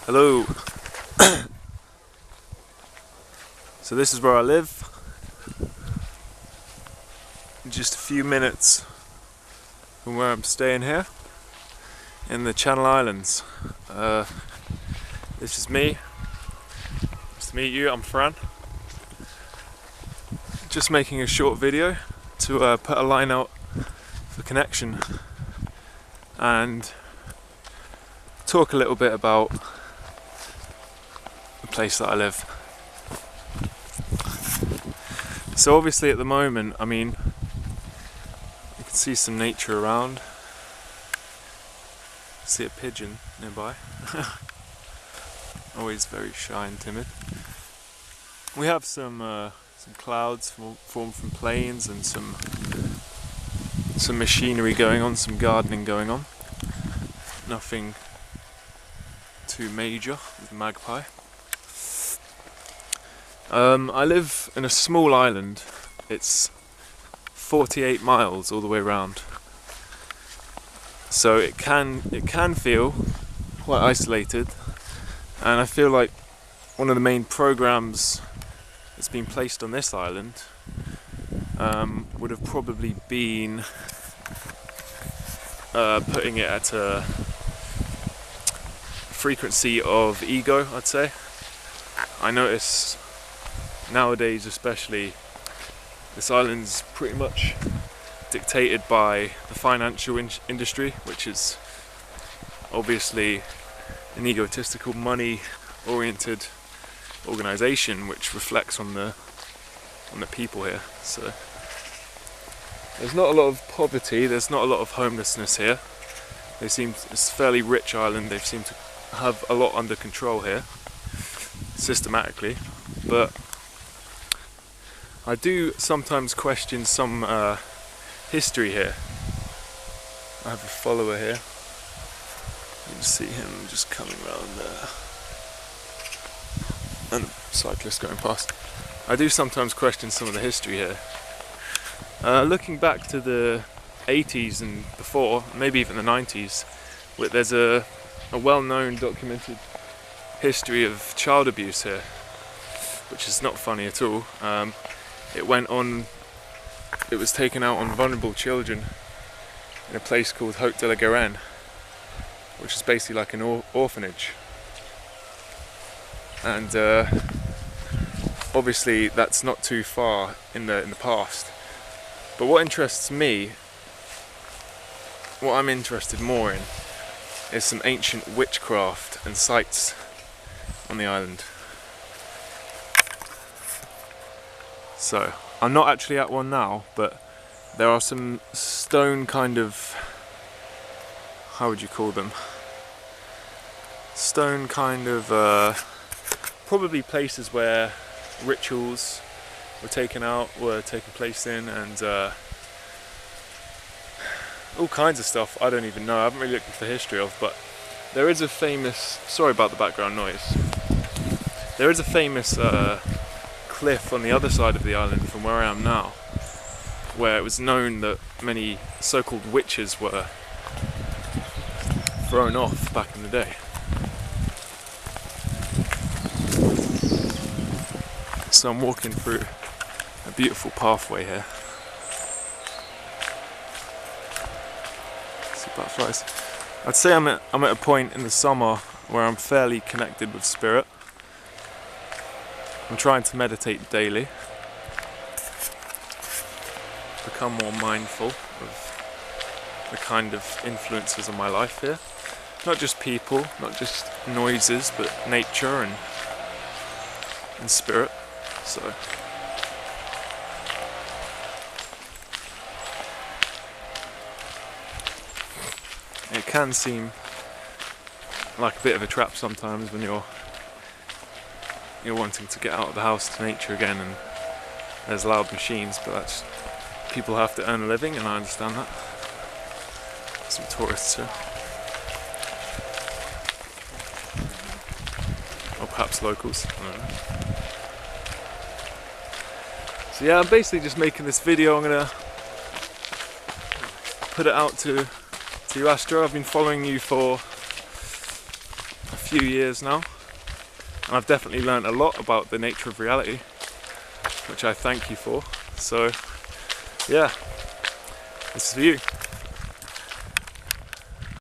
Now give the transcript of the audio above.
Hello. So this is where I live. Just a few minutes from where I'm staying here in the Channel Islands. This is me. Nice to meet you. I'm Fran. Just making a short video to put a line out for connection and talk a little bit about the place that I live. So obviously at the moment, I mean, you can see some nature around. See a pigeon nearby. Always very shy and timid. We have some clouds formed from planes and some machinery going on, some gardening going on. Nothing too major with magpie. I live in a small island. It's 48 miles all the way around. So it can feel quite isolated, and I feel like one of the main programs that's been placed on this island would have probably been putting it at a frequency of ego, I'd say. I notice nowadays especially this island's pretty much dictated by the financial industry, which is obviously an egotistical, money-oriented organisation which reflects on the people here. So there's not a lot of poverty, there's not a lot of homelessness here. It's a fairly rich island. They seem to have a lot under control here, systematically. But I do sometimes question some history here. I have a follower here. You can see him just coming around there, and a cyclist going past. I do sometimes question some of the history here. Looking back to the 80s and before, maybe even the 90s, there's a well-known documented history of child abuse here, which is not funny at all. It was taken out on vulnerable children in a place called Haute de la Garenne, which is basically like an orphanage. And obviously that's not too far in the past. But what interests me, what I'm interested more in, is some ancient witchcraft and sites on the island. So, I'm not actually at one now, but there are some stone kind of, how would you call them? Stone kind of, probably places where rituals were taken place in, and all kinds of stuff I don't even know. I haven't really looked into the history of, but there is a famous, sorry about the background noise, there is a famous cliff on the other side of the island from where I am now, where it was known that many so-called witches were thrown off back in the day. So I'm walking through a beautiful pathway here. See butterflies. I'd say I'm at a point in the summer where I'm fairly connected with spirit. I'm trying to meditate daily, become more mindful of the kind of influences on my life here. Not just people, not just noises, but nature and spirit. So it can seem like a bit of a trap sometimes when you're wanting to get out of the house to nature again, and there's loud machines, but that's, people have to earn a living, and I understand that. Some tourists here, or perhaps locals, I don't know. So yeah, I'm basically just making this video. I'm gonna put it out to you, Astro. I've been following you for a few years now, and I've definitely learned a lot about the nature of reality, which I thank you for. So yeah, this is for you.